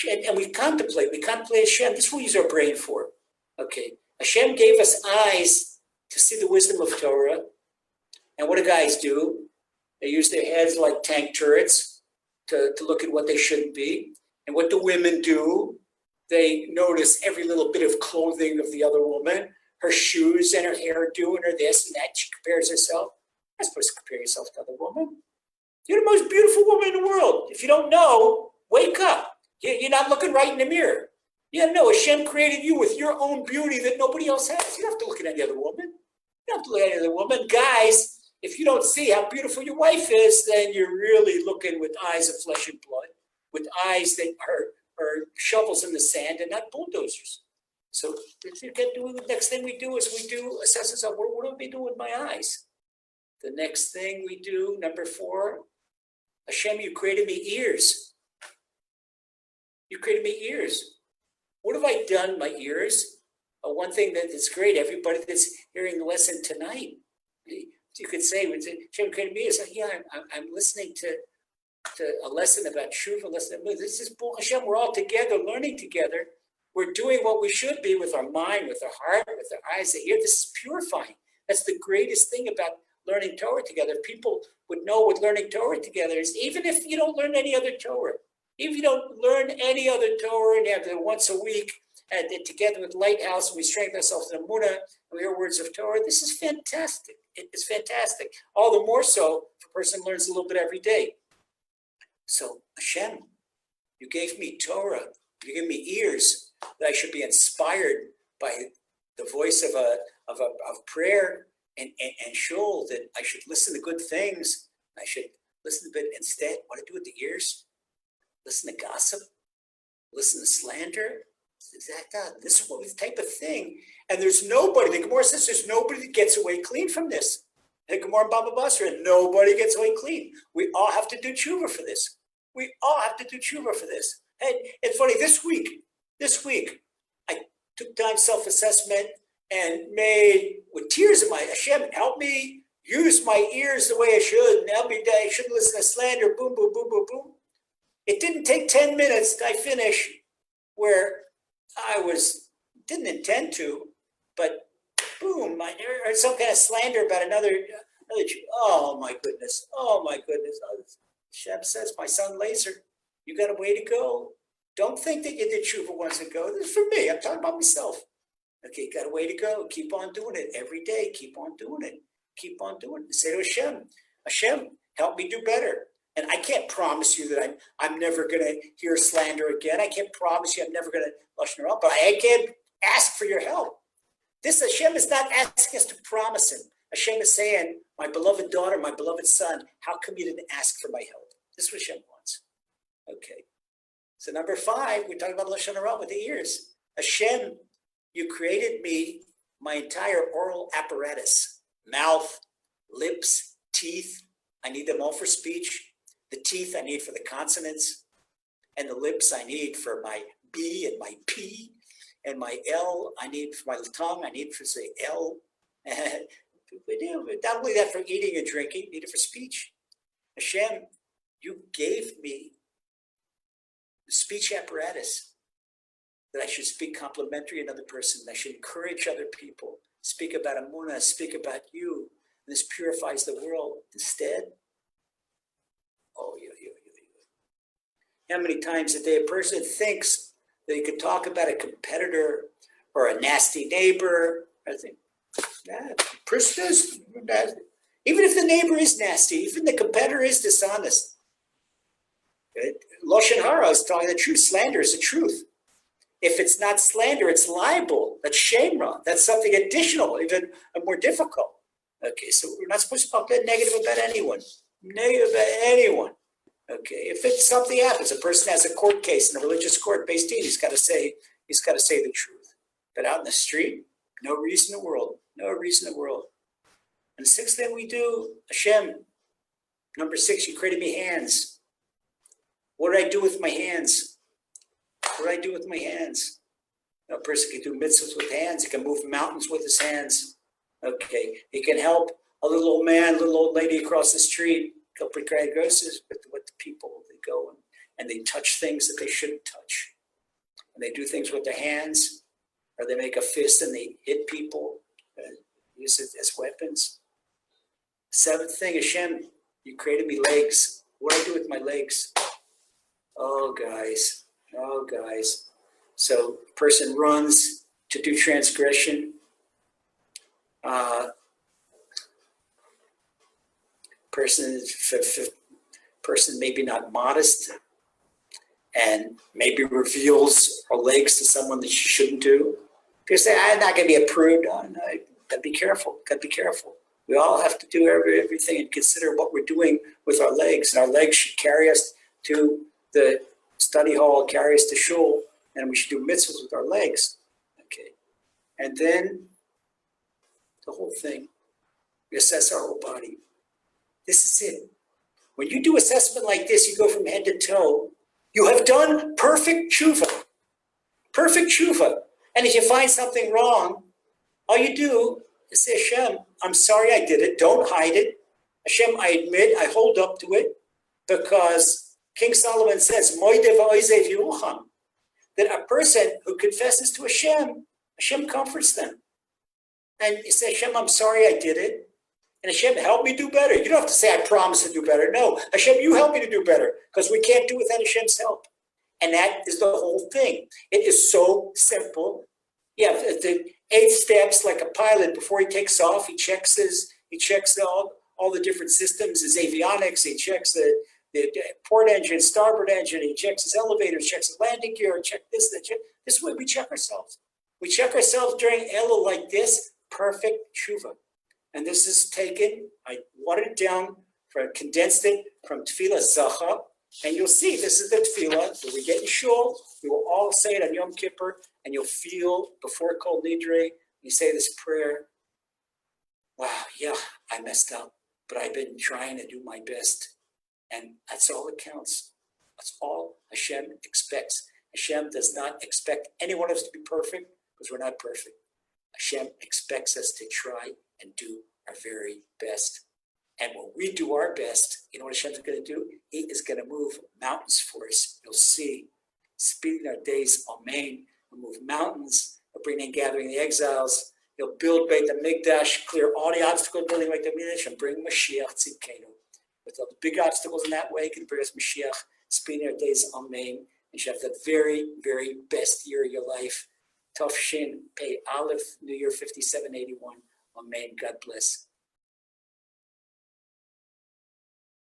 And we contemplate Hashem. This is what we use our brain for. Okay. Hashem gave us eyes to see the wisdom of Torah. And what do guys do? They use their heads like tank turrets to look at what they shouldn't be. And what do women do? They notice every little bit of clothing of the other woman, her shoes and her hairdo and her this and that. She compares herself. You're not supposed to compare yourself to other women. You're the most beautiful woman in the world. If you don't know, wake up. You're not looking right in the mirror. You know, Hashem created you with your own beauty that nobody else has. You don't have to look at any other woman. You don't have to look at any other woman. Guys, if you don't see how beautiful your wife is, then you're really looking with eyes of flesh and blood, with eyes that are shovels in the sand and not bulldozers. So the next thing we do is we do assess ourselves. What do I doing with my eyes? The next thing we do, number 4, Hashem, you created me ears. You created me ears. What have I done, my ears? One thing that is great, everybody that's hearing the lesson tonight, you could say, when Hashem created me, is like, yeah, I'm listening to a lesson about Teshuva, this is Hashem, we're all together, learning together. We're doing what we should be with our mind, with our heart, with our eyes, the ear. This is purifying. That's the greatest thing about learning Torah together. People would know what learning Torah together is, even if you don't learn any other Torah. Even if you don't learn any other Torah and you have it once a week, and together with Lighthouse, and we strengthen ourselves in emuna, and we hear words of Torah, this is fantastic. It is fantastic. All the more so if a person learns a little bit every day. So Hashem, you gave me Torah. You gave me ears that I should be inspired by the voice of prayer and shul, that I should listen to good things. I should listen to it instead. What do I do with the ears? Listen to gossip, listen to slander. This is what the type of thing. And there's nobody, the Gemara says there's nobody that gets away clean from this. The Gemara and Baba Basra, nobody gets away clean. We all have to do tshuva for this. We all have to do tshuva for this. And it's funny, this week, I took time self-assessment and made, with tears in my, Hashem, help me use my ears the way I should, and help me, I shouldn't listen to slander, boom, boom, boom, boom, boom. It didn't take 10 minutes to finish where I didn't intend to, but boom, I heard some kind of slander about another Jew. Oh my goodness. Hashem says, my son Laser, you got a way to go. Don't think that you did tshuva once ago. This is for me. I'm talking about myself. Okay, got a way to go. Keep on doing it every day. Keep on doing it. Keep on doing it. Say to Hashem, help me do better. And I can't promise you that I'm never going to hear slander again. I can't promise you I'm never going to lashon hara, but I can ask for your help. This Hashem is not asking us to promise him. Hashem is saying, my beloved daughter, my beloved son, how come you didn't ask for my help? This is what Hashem wants. Okay. So number 5, we're talking about lashon hara with the ears. Hashem, you created me, my entire oral apparatus, mouth, lips, teeth. I need them all for speech. The teeth I need for the consonants, and the lips I need for my B and my P, and my L I need for my tongue. I need for say L. Not only that for eating and drinking, need it for speech. Hashem, you gave me speech apparatus, that I should speak complimentary to another person, that I should encourage other people, speak about emuna, speak about you, and this purifies the world. Instead, how many times a day a person thinks that he could talk about a competitor or a nasty neighbor? I think, person is nasty. Even if the neighbor is nasty, even the competitor is dishonest. Lashon hara is telling the truth. Slander is the truth. If it's not slander, it's libel. That's shemra. That's something additional, even more difficult. Okay, so we're not supposed to talk negative about anyone. Negative about anyone. Okay, if it's something happens, a person has a court case in a religious court based in, he's got to say the truth. But out in the street, no reason in the world. No reason in the world. And the sixth thing we do, Hashem, number 6, you created me hands. What did I do with my hands? What did I do with my hands? A person can do mitzvahs with hands. He can move mountains with his hands. Okay, he can help a little old man, little old lady across the street. With the people, they go and they touch things that they shouldn't touch. And they do things with their hands, or they make a fist and they hit people, use it as weapons. 7th thing, Hashem, you created me legs. What do I do with my legs? Oh, guys. So a person runs to do transgression. Person maybe not modest and maybe reveals her legs to someone that she shouldn't do. People say, I'm not going to be approved. Oh, no, gotta be careful. We all have to do everything and consider what we're doing with our legs. And our legs should carry us to the study hall, carry us to shul, and we should do mitzvahs with our legs. Okay. And then the whole thing, we assess our whole body. This is it. When you do assessment like this, you go from head to toe. You have done perfect tshuva. Perfect tshuva. And if you find something wrong, all you do is say, Hashem, I'm sorry I did it. Don't hide it. Hashem, I admit, I hold up to it. Because King Solomon says, that a person who confesses to Hashem, Hashem comforts them. And you say, Hashem, I'm sorry I did it. And Hashem, help me do better. You don't have to say, I promise to do better. No, Hashem, you help me to do better, because we can't do without Hashem's help. And that is the whole thing. It is so simple. Yeah, the 8 steps, like a pilot, before he takes off, he checks all the different systems, his avionics, he checks the port engine, starboard engine, he checks his elevators, checks his landing gear, check this, that, check. This is the way we check ourselves. We check ourselves during Elul like this, perfect tshuva. And this is taken, I watered it down, condensed it from Tefillah Zacha. And you'll see, this is the Tefillah that we get in shul. We will all say it on Yom Kippur. And you'll feel, before Kol Nidre, you say this prayer. Wow, yeah, I messed up. But I've been trying to do my best. And that's all that counts. That's all Hashem expects. Hashem does not expect any one of us to be perfect, because we're not perfect. Hashem expects us to try and do our very best. And when we do our best, you know what Hashem's going to do? He is going to move mountains for us. You'll see. Speeding our days, amen. We'll move mountains. We'll bring in gathering the exiles. He'll build Beit HaMikdash, clear all the obstacles building Beit HaMikdash, and bring Mashiach Tzidkenu. With all the big obstacles in that way, can bring us Mashiach. Speeding our days, amen. And you have the very, very best year of your life. Tov Shin Pei Aleph, New Year 5781. Amen. God bless.